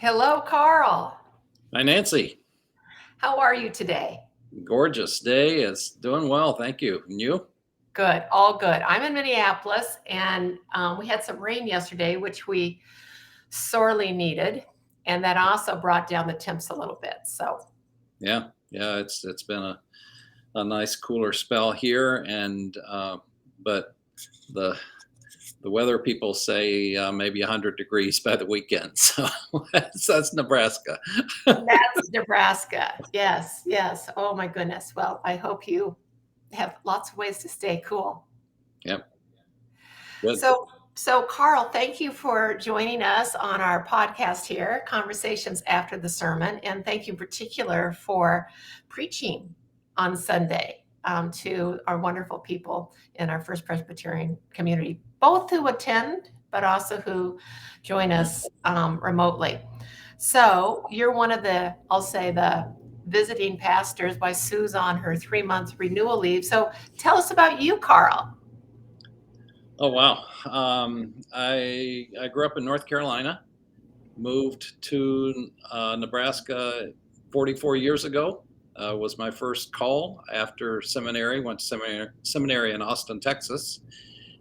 Hello, Carl. Hi, Nancy. How are you today? Gorgeous day. It's doing well. Thank you. And you? Good, all good. I'm in Minneapolis, and we had some rain yesterday, which we sorely needed, and that also brought down the temps a little bit. So, Yeah. It's been a nice cooler spell here, and but the the weather people say maybe 100 degrees by the weekend. So that's Nebraska. that's Nebraska. Yes, yes. Oh my goodness. Well, I hope you have lots of ways to stay cool. Yep. Good. So, Carl, thank you for joining us on our podcast here, Conversations After the Sermon. And thank you in particular for preaching on Sunday to our wonderful people in our First Presbyterian community, both who attend, but also who join us remotely. So, you're one of I'll say, the visiting pastors while Sue's on her 3-month renewal leave. So, tell us about you, Carl. Oh wow. I grew up in North Carolina, moved to Nebraska 44 years ago. Was my first call after seminary. Went to seminary in Austin, Texas,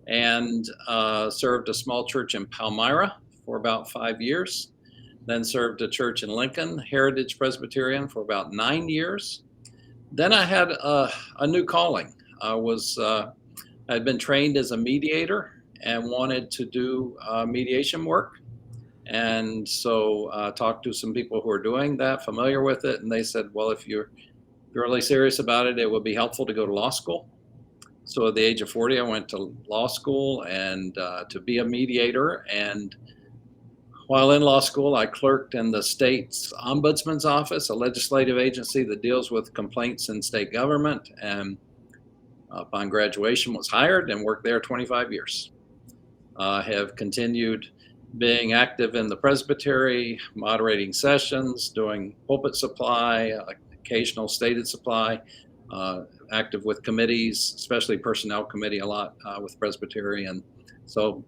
and served a small church in Palmyra for about 5 years. Then served a church in Lincoln, Heritage Presbyterian, for about 9 years. Then I had a new calling. I'd been trained as a mediator and wanted to do mediation work. And so talked to some people who are doing that, familiar with it, and they said, well, if you're really serious about it, it would be helpful to go to law school. So at the age of 40, I went to law school and to be a mediator. And while in law school, I clerked in the state's ombudsman's office, a legislative agency that deals with complaints in state government. And upon graduation, was hired and worked there 25 years. Have continued being active in the presbytery, moderating sessions, doing pulpit supply, occasional stated supply, active with committees, especially personnel committee a lot with Presbyterian. So,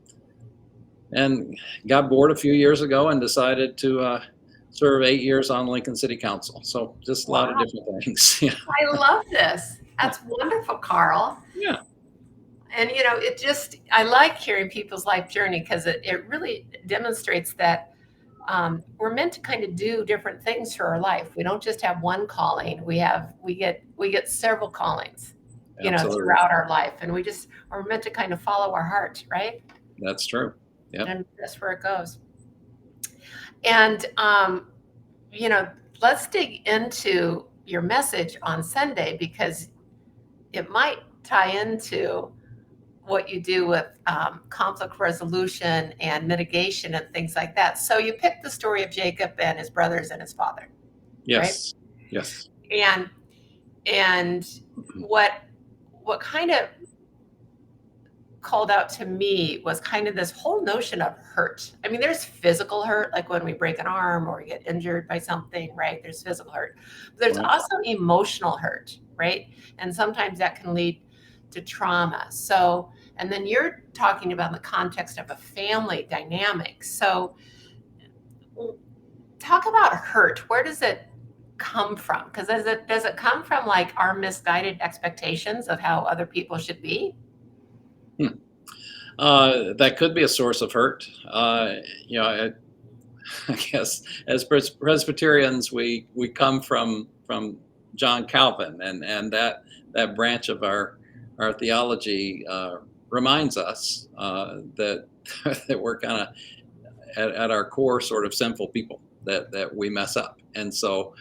and got bored a few years ago and decided to serve 8 years on Lincoln City Council. So just a lot of different things. Yeah. I love this. That's wonderful, Carl. Yeah. And I like hearing people's life journey because it really demonstrates that we're meant to kind of do different things for our life. We don't just have one calling. We get several callings, Absolutely. throughout our life, and we just are meant to kind of follow our heart, right? That's true. Yeah. And that's where it goes. And let's dig into your message on Sunday because it might tie into what you do with conflict resolution and mitigation and things like that. So you picked the story of Jacob and his brothers and his father. Yes. Right? Yes. And what kind of called out to me was kind of this whole notion of hurt. I mean, there's physical hurt, like when we break an arm or we get injured by something, right? There's physical hurt. But there's also emotional hurt, right? And sometimes that can lead to trauma. So, and then you're talking about the context of a family dynamic. So talk about hurt. Where does it come from? Because does it come from like our misguided expectations of how other people should be? That could be a source of hurt. I guess as Presbyterians, we come from John Calvin, and that branch of our theology reminds us that that we're kind of at our core sort of sinful people, that we mess up, and so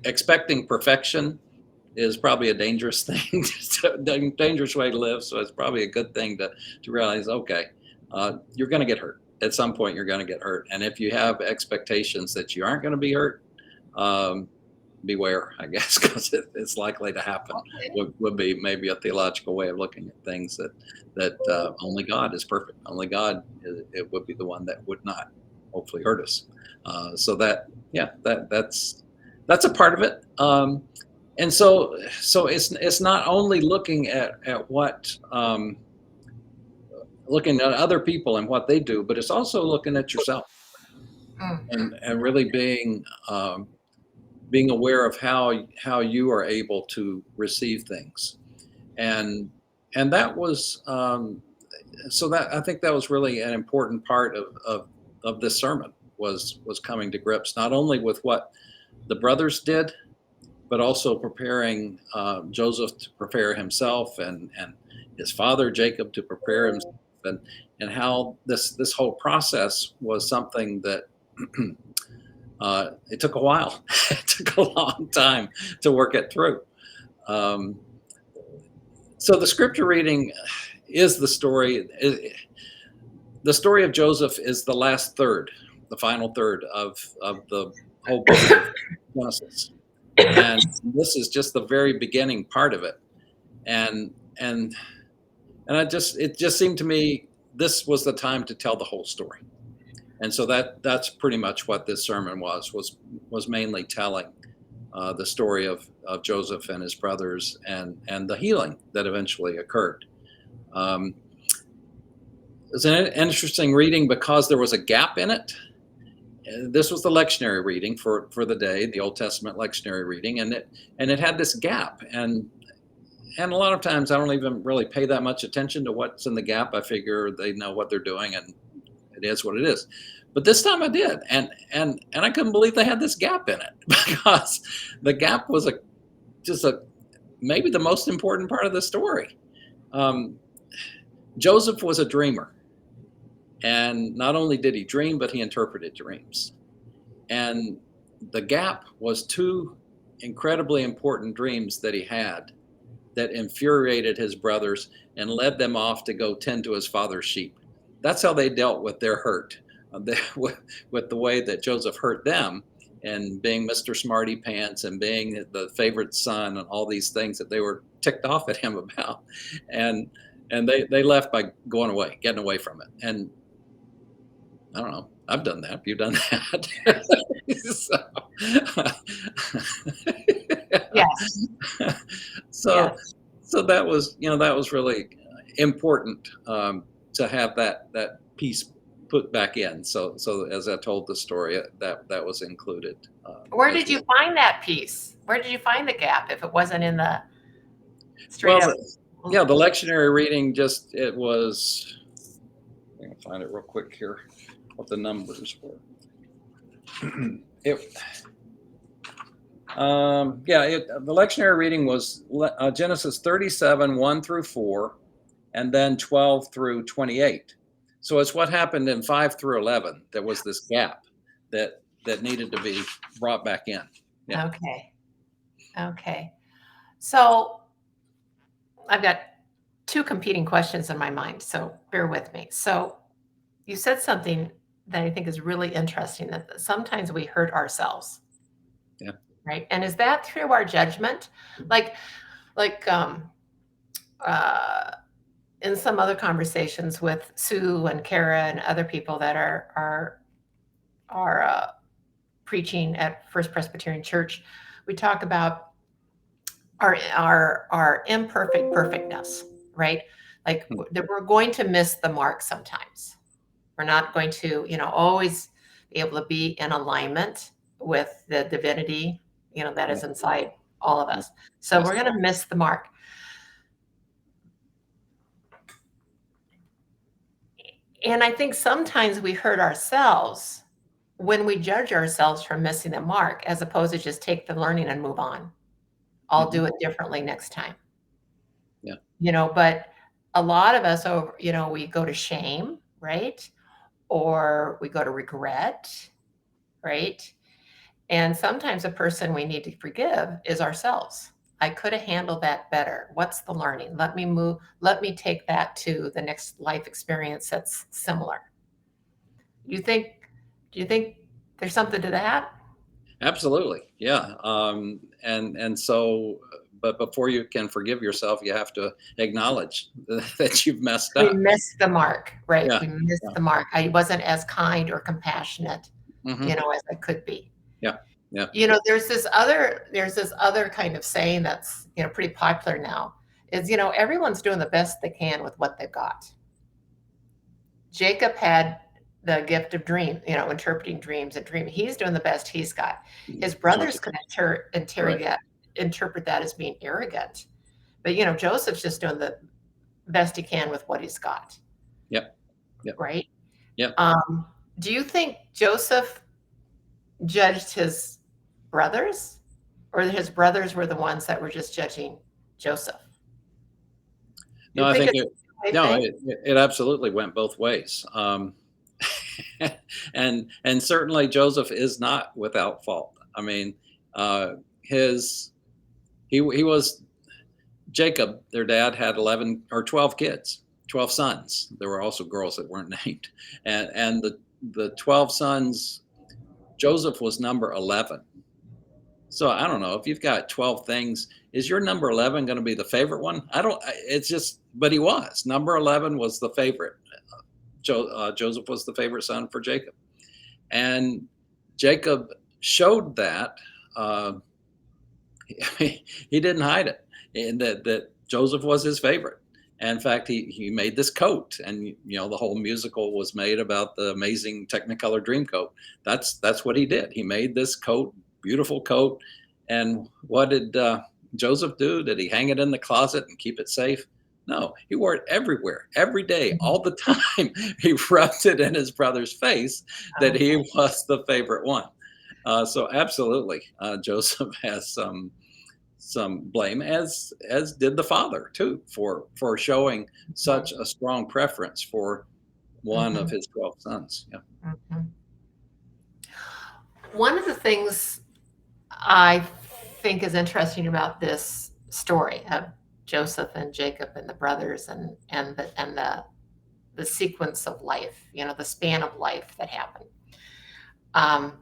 expecting perfection is probably a dangerous thing, dangerous way to live. So it's probably a good thing to realize, okay, you're going to get hurt. At some point, you're going to get hurt. And if you have expectations that you aren't going to be hurt, beware, I guess, because it's likely to happen. Okay. Would be maybe a theological way of looking at things that only God is perfect. Only God, it would be the one that would not hopefully hurt us. So that's a part of it. And so it's not only looking at what looking at other people and what they do, but it's also looking at yourself. and really being aware of how you are able to receive things, and that was so that I think that was really an important part of this sermon was coming to grips not only with what the brothers did, but also preparing Joseph to prepare himself, and his father Jacob to prepare himself, and how this whole process was something that it took a while. It took a long time to work it through. Um, so the scripture reading is the story. The story of Joseph is the last third, the final third of the whole book of Genesis, and this is just the very beginning part of it. And it just seemed to me this was the time to tell the whole story. And so that's pretty much what this sermon was mainly telling the story of Joseph and his brothers, and the healing that eventually occurred. It's an interesting reading because there was a gap in it. This was the lectionary reading for the day, the Old Testament lectionary reading, and it had this gap. And a lot of times I don't even really pay that much attention to what's in the gap. I figure they know what they're doing, and it is what it is. But this time I did, and I couldn't believe they had this gap in it, because the gap was maybe the most important part of the story. Joseph was a dreamer, and not only did he dream, but he interpreted dreams. And the gap was two incredibly important dreams that he had that infuriated his brothers and led them off to go tend to his father's sheep. That's how they dealt with their hurt, with the way that Joseph hurt them, and being Mr. Smarty Pants and being the favorite son and all these things that they were ticked off at him about. And they left by going away, getting away from it. And I don't know, I've done that. You've done that. Yes. So that was really important to have that piece put back in. So as I told the story, that was included. Where did you find that piece? Where did you find the gap if it wasn't in the straight up? Yeah, the lectionary reading it was. I'm gonna find it real quick here. What the numbers were. The lectionary reading was Genesis 37, 1 through 4, and then 12 through 28. So it's what happened in 5 through 11 that was this gap that needed to be brought back in. Yeah. Okay. So I've got two competing questions in my mind, so bear with me. So you said something that I think is really interesting, that sometimes we hurt ourselves. Yeah. Right. And is that through our judgment? Like in some other conversations with Sue and Kara and other people that are preaching at First Presbyterian Church, we talk about our imperfect perfectness, right? Like that we're going to miss the mark sometimes. We're not going to, always be able to be in alignment with the divinity, that is inside all of us. So we're going to miss the mark. And I think sometimes we hurt ourselves when we judge ourselves for missing the mark, as opposed to just take the learning and move on. I'll do it differently next time. Yeah. But a lot of us we go to shame, right? Or we go to regret, right? And sometimes a person we need to forgive is ourselves. I could have handled that better. What's the learning? Let me take that to the next life experience that's similar. Do you think there's something to that? Absolutely. Yeah. And so, but before you can forgive yourself, you have to acknowledge that you've messed up. We missed the mark, right? Yeah. We missed the mark. I wasn't as kind or compassionate, as I could be. Yeah. There's this other kind of saying that's, pretty popular now is, everyone's doing the best they can with what they've got. Jacob had the gift of dream, interpreting dreams and dreaming. He's doing the best he's got. His brothers Joseph. could Right. interpret that as being arrogant. But Joseph's just doing the best he can with what he's got, Yep. Yep. right? Yep. Do you think Joseph judged his brothers, or his brothers were the ones that were just judging Joseph? No, You I think think it's a no, thing? it absolutely went both ways. And certainly Joseph is not without fault. I mean, his he was Jacob. Their dad had 11 or 12 kids, 12 sons. There were also girls that weren't named, and the 12 sons. Joseph was number 11. So I don't know if you've got 12 things, is your number 11 going to be the favorite one? I don't, it's just, but he was. Number 11 was the favorite. Joseph was the favorite son for Jacob. And Jacob showed that. Uh, he didn't hide it, and that Joseph was his favorite. And in fact, he made this coat, and the whole musical was made about the amazing Technicolor Dream coat. That's what he did. He made this coat, beautiful coat. And what did Joseph do? Did he hang it in the closet and keep it safe? No, he wore it everywhere, every day, all the time. He rubbed it in his brother's face that he was the favorite one. So absolutely, Joseph has some blame, as did the father too, for showing such a strong preference for one of Mhm, his 12 sons. Yeah. mhm. One of the things I think is interesting about this story of Joseph and Jacob and the brothers, and the sequence of life, the span of life that happened, um,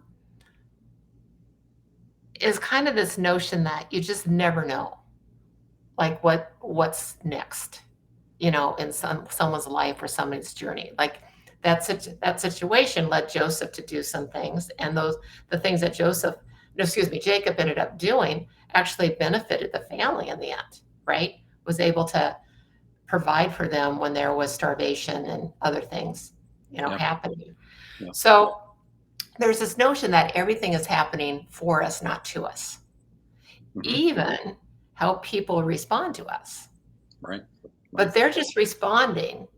is kind of this notion that you just never know, like what's next, in someone's life or somebody's journey. Like that situation led Joseph to do some things, and the things that no, excuse me, Jacob ended up doing actually benefited the family in the end, right? Was able to provide for them when there was starvation and other things, Yeah. happening. Yeah. So there's this notion that everything is happening for us, not to us, Hmm. even how people respond to us. Right. Right. But they're just responding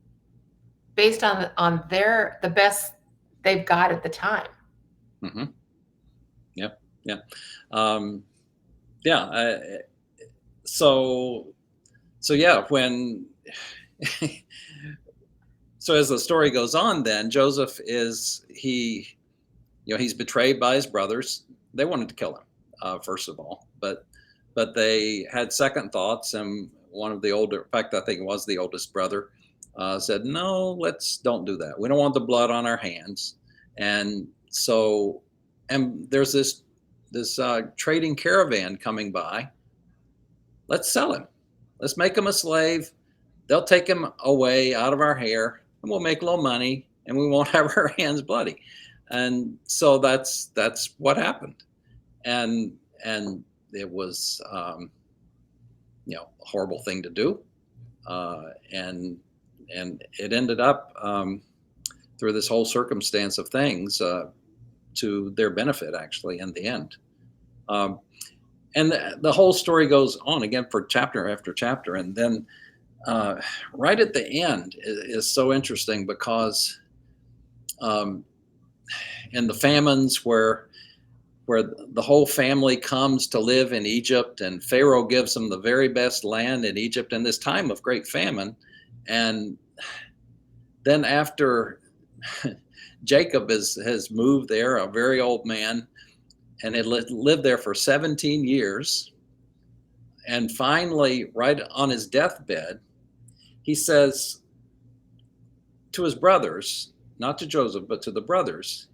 based on the best they've got at the time. Hmm. Yep. Yeah. Um, yeah. So yeah, when so as the story goes on, then Joseph he's betrayed by his brothers. They wanted to kill him, first of all, but they had second thoughts, and one of the older, in fact, I think it was the oldest brother, said, "No, let's don't do that. We don't want the blood on our hands." And so, and there's this trading caravan coming by. Let's sell him. Let's make him a slave. They'll take him away out of our hair, and we'll make a little money, and we won't have our hands bloody. And so that's what happened. And it was a horrible thing to do, and it ended up through this whole circumstance of things to their benefit, actually, in the end. Um, and the whole story goes on again for chapter after chapter, and then right at the end is so interesting because um, in the famines where the whole family comes to live in Egypt, and Pharaoh gives them the very best land in Egypt in this time of great famine. And then after Jacob has moved there, a very old man, and had lived there for 17 years, and finally, right on his deathbed, he says to his brothers, not to Joseph, but to the brothers,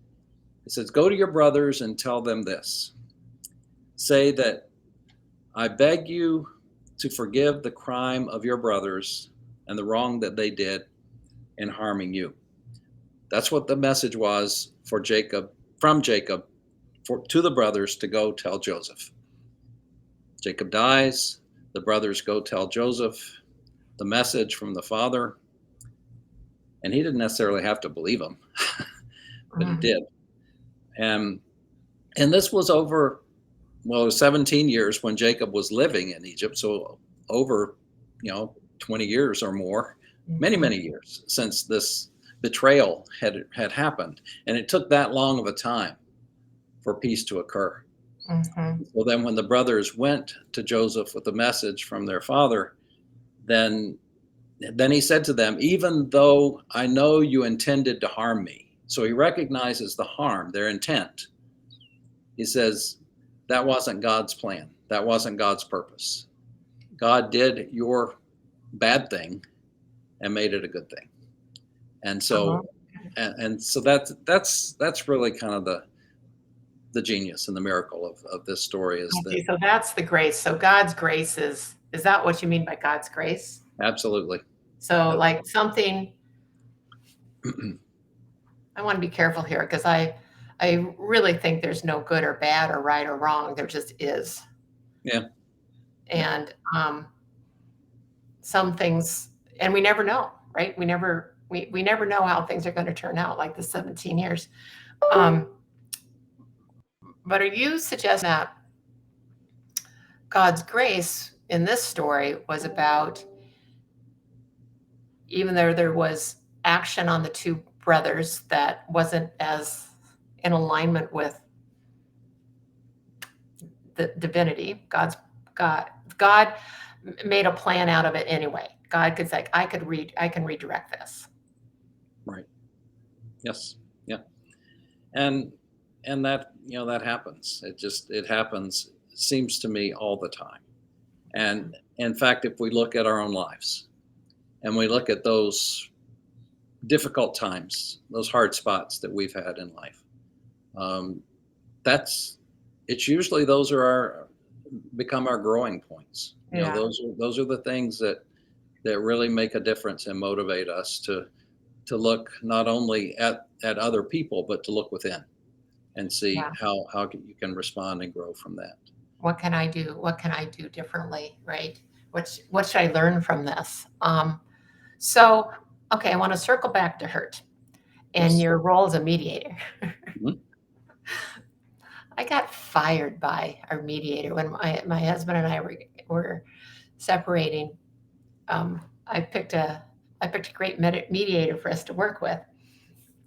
he says, "Go to your brothers and tell them this. Say that I beg you to forgive the crime of your brothers and the wrong that they did in harming you." That's what the message was for Jacob, from Jacob to the brothers to go tell Joseph. Jacob dies. The brothers go tell Joseph the message from the father, and he didn't necessarily have to believe him. but he Mm. did. And this was over, well, it was 17 years when Jacob was living in Egypt. So over, 20 years or more, many, Mhm. many years since this betrayal had happened. And it took that long of a time for peace to occur. Mhm. So then when the brothers went to Joseph with a message from their father, then he said to them, even though I know you intended to harm me. So he recognizes the harm, their intent. He says, that wasn't God's plan. That wasn't God's purpose. God did your bad thing and made it a good thing. And Uh-huh. so, so that's really kind of the genius and the miracle of this story is I that see. So that's the grace. So God's grace is that what you mean by God's grace? absolutely. So like something, I want to be careful here because I really think there's no good or bad or right or wrong. There just is. Yeah. Yeah. And some things, and we never know, right? We never know how things are going to turn out, like the 17 years. Um, but are you suggesting that God's grace in this story was about, even though there was action on the two brothers that wasn't as in alignment with the divinity, God made a plan out of it anyway. God could say, I can redirect this. Right. Yes. Yeah. And that, that happens. It happens, seems to me, all the time. And in fact, if we look at our own lives and we look at those difficult times, those hard spots that we've had in life, um, that's it's usually those are our become our growing points. Yeah. Those are the things that really make a difference and motivate us to look not only at other people but to look within and see Yeah. how you can respond and grow from that. What can I do? What can I do differently? Right. What should I learn from this? So, okay, I want to circle back to hurt and Yes. your role as a mediator. Mhm. I got fired by our mediator when my husband and I were separating. I picked a great mediator for us to work with,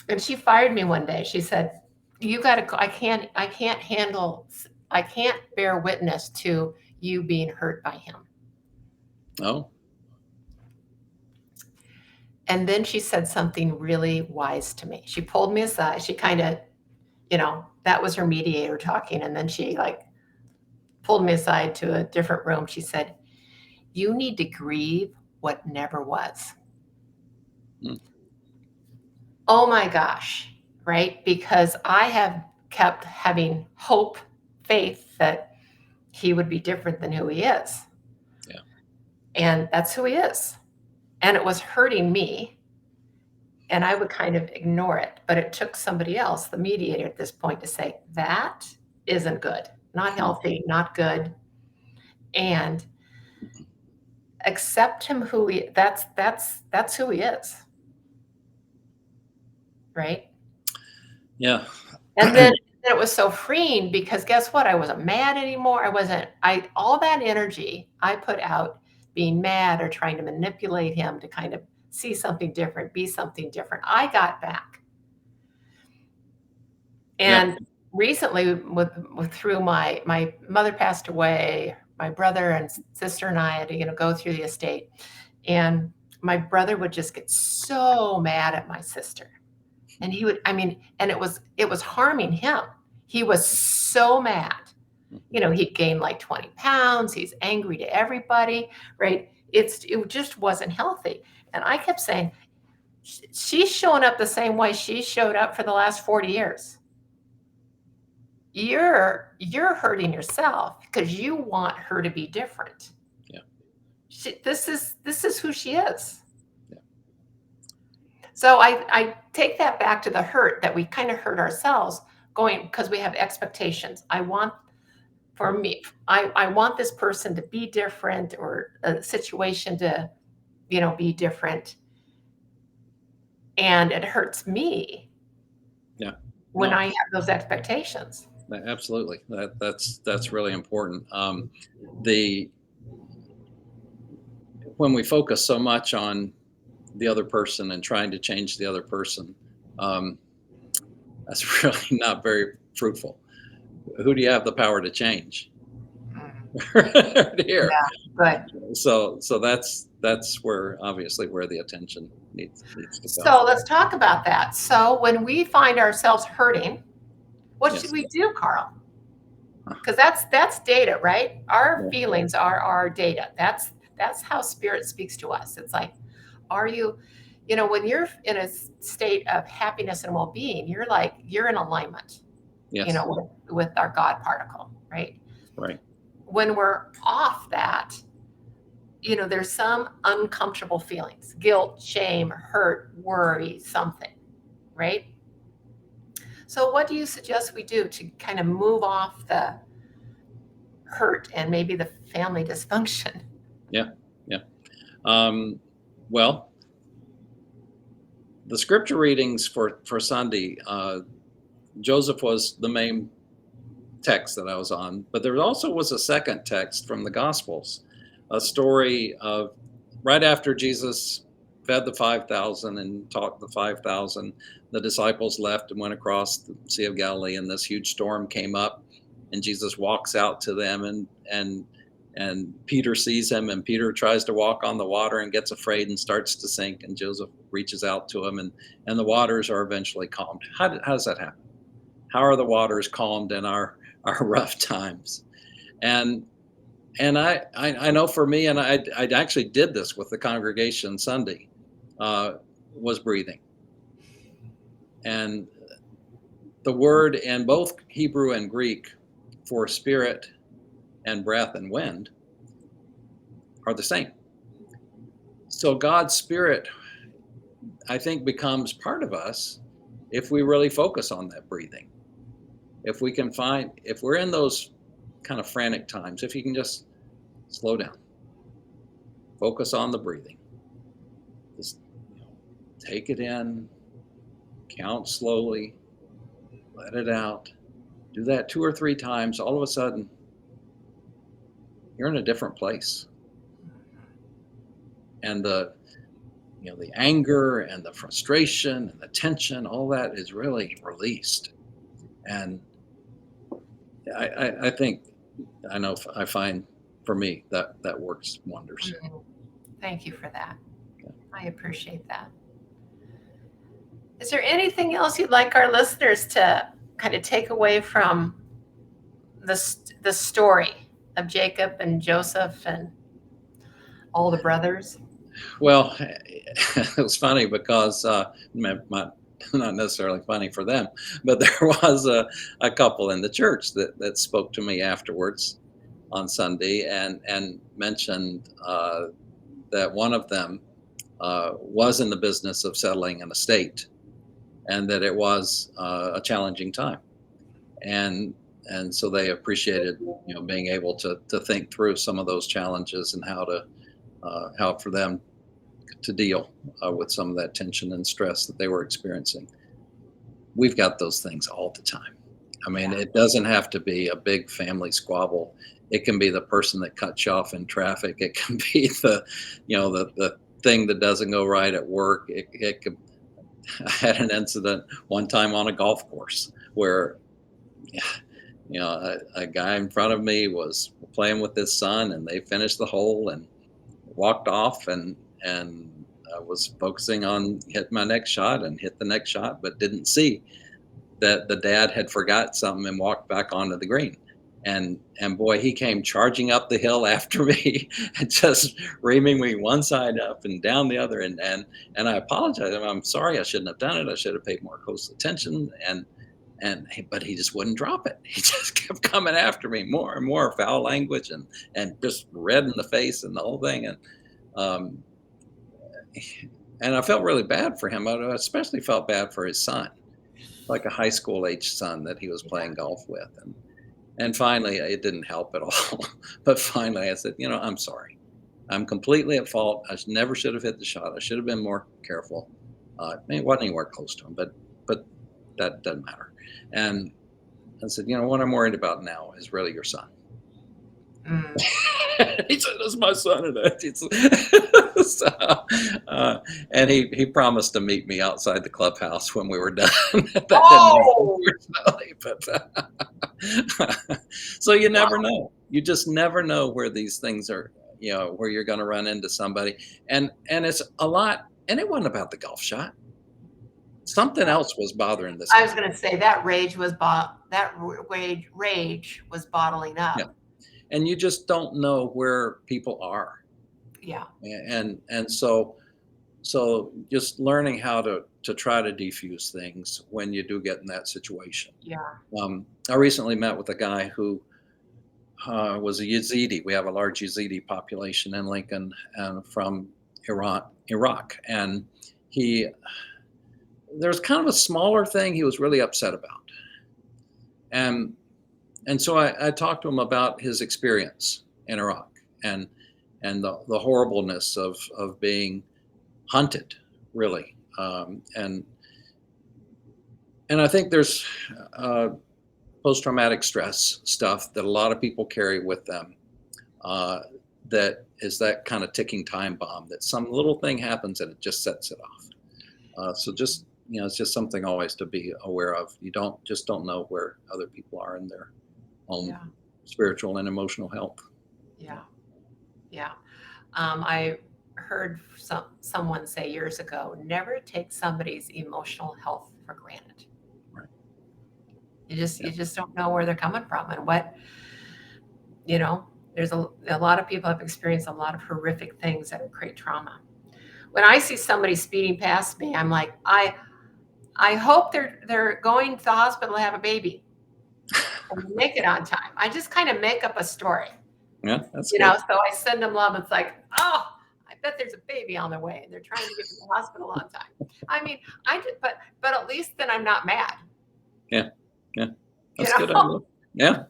and she fired me one day. She said, "You got to. I can't bear witness to you being hurt by him." Oh. And then she said something really wise to me. She pulled me aside. She kind of, that was her mediator talking, and then she like pulled me aside to a different room. She said, "You need to grieve what never was." Mm. Oh my gosh, right? Because I have kept having hope, faith that he would be different than who he is. Yeah. And that's who he is. And it was hurting me. And I would kind of ignore it. But it took somebody else, the mediator at this point, to say, that isn't good, not Mm. healthy, not good. And accept him who he that's who he is. Right. Yeah. And then it was so freeing because guess what? I wasn't mad anymore. I all that energy I put out being mad or trying to manipulate him to kind of see something different, be something different. I got back. Yeah. And recently with through my mother passed away, my brother and sister and I had to, go through the estate. And my brother would just get so mad at my sister. And he would, and it was harming him. He was so mad. He gained like 20 pounds. He's angry to everybody, right? It just wasn't healthy. And I kept saying, she's showing up the same way she showed up for the last 40 years. You're hurting yourself because you want her to be different. Yeah. This is who she is. Yeah. So I take that back to the hurt that we kind of hurt ourselves going because we have expectations. I want this person to be different or a situation to, be different. And it hurts me. Yeah. when No, I have those expectations. absolutely. That's really important. The When we focus so much on the other person and trying to change the other person, um, that's really not very fruitful. Who do you have the power to change? Mm. Right here. Yeah, good. So that's where, obviously, where the attention needs to come. So let's talk about that. So when we find ourselves hurting, what should Yes. we do, Carl? Because that's data, right? Our Yeah. feelings are our data. That's how spirit speaks to us. It's like, are you, when you're in a state of happiness and well-being, you're in alignment, Yes. with our God particle, right? Right. When we're off that, there's some uncomfortable feelings, guilt, shame, hurt, worry, something, right? So what do you suggest we do to kind of move off the hurt and maybe the family dysfunction? Yeah. Yeah. Um, well, the scripture readings for Sunday, Joseph was the main text that I was on, but there also was a second text from the Gospels, a story of right after Jesus fed the 5,000 and taught the 5,000. The disciples left and went across the Sea of Galilee, and this huge storm came up, and Jesus walks out to them, and Peter sees him, and Peter tries to walk on the water and gets afraid and starts to sink, and Joseph reaches out to him, and the waters are eventually calmed. How does that happen? How are the waters calmed in our rough times? And I know for me, and I actually did this with the congregation Sunday, was breathing. And the word in both Hebrew and Greek for spirit and breath and wind are the same. So God's spirit, I think, becomes part of us if we really focus on that breathing. If we're in those kind of frantic times, if you can just slow down, focus on the breathing, just take it in, count slowly, let it out. Do that 2 or 3 times. All of a sudden, you're in a different place, and the anger and the frustration and the tension, all that is really released. And I think I know I find for me that works wonders. Mhm. Thank you for that. Yeah. I appreciate that. Is there anything else you'd like our listeners to kind of take away from the story of Jacob and Joseph and all the brothers? Well, it was funny because not necessarily funny for them, but there was a couple in the church that spoke to me afterwards on Sunday and mentioned that one of them was in the business of settling an estate, and that it was a challenging time, and and so they appreciated being able to think through some of those challenges and how for them to deal with some of that tension and stress that they were experiencing. We've got those things all the time. I mean, Yeah. it doesn't have to be a big family squabble. It can be the person that cuts you off in traffic. It can be the thing that doesn't go right at work. It could. I had an incident one time on a golf course where, yeah, a guy in front of me was playing with his son, and they finished the hole and walked off, and I was focusing on hit my next shot and hit the next shot, but didn't see that the dad had forgot something and walked back onto the green. And boy, he came charging up the hill after me and just reaming me one side up and down the other. And I apologized. I'm sorry, I shouldn't have done it. I should have paid more close attention. But he just wouldn't drop it. He just kept coming after me, more and more foul language, and just red in the face and the whole thing. Um, and I felt really bad for him. I especially felt bad for his son, like a high school age son that he was Yeah. playing golf with. And finally, it didn't help at all. But finally, I said, I'm sorry. I'm completely at fault. Never should have hit the shot. I should have been more careful. It wasn't anywhere close to him, but that doesn't matter. And I said, what I'm worried about now is really your son. Mm. He said, "That's my son." And he promised to meet me outside the clubhouse when we were done. That didn't happen, unfortunately, but so you never know. You just never know where these things are. Where you're going to run into somebody, and it's a lot. And it wasn't about the golf shot. Something else was bothering this guy. I was going to say that rage was bottling up. Yeah. And you just don't know where people are. Yeah. And so just learning how to try to defuse things when you do get in that situation. Yeah. I recently met with a guy who was a Yazidi. We have a large Yazidi population in Lincoln, and from Iraq. And there's kind of a smaller thing he was really upset about. And so I talked to him about his experience in Iraq and the horribleness of being hunted, really. And I think there's post-traumatic stress stuff that a lot of people carry with them, that is that kind of ticking time bomb, that some little thing happens and it just sets it off. So just, it's just something always to be aware of. You don't know where other people are in their own spiritual and emotional health. Yeah. Yeah. I heard someone say years ago, never take somebody's emotional health for granted. Right. You just don't know where they're coming from and what, there's a lot of people have experienced a lot of horrific things that create trauma. When I see somebody speeding past me, I'm like, I hope they're going to the hospital to have a baby and make it on time. I just kind of make up a story. Yeah, that's so I send them love. It's like, oh, I bet there's a baby on the way and they're trying to get to the hospital on time. I mean, but at least then I'm not mad. Yeah. That's good. Yeah.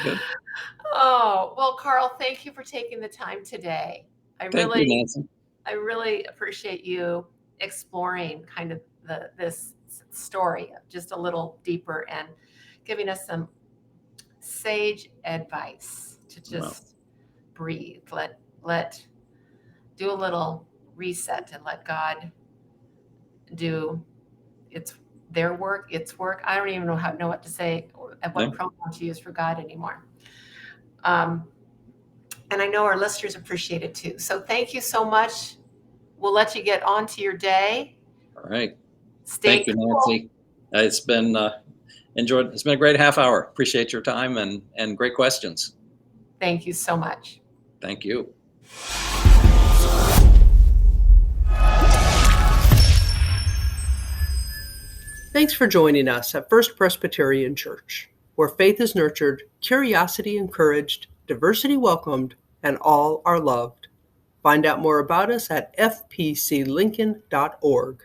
Good. Oh, well, Carl, thank you for taking the time today. Thank you, Nancy. I really appreciate you exploring kind of this story just a little deeper and giving us some sage advice to just breathe, do a little reset and let God do their work, its work. I don't even know what to say and what pronoun to use for God anymore. And I know our listeners appreciate it too. So thank you so much. We'll let you get on to your day. All right. Thank you, Nancy. It's been enjoyed. It's been a great half hour. Appreciate your time and great questions. Thank you so much. Thank you. Thanks for joining us at First Presbyterian Church, where faith is nurtured, curiosity encouraged, diversity welcomed, and all are loved. Find out more about us at fpclincoln.org.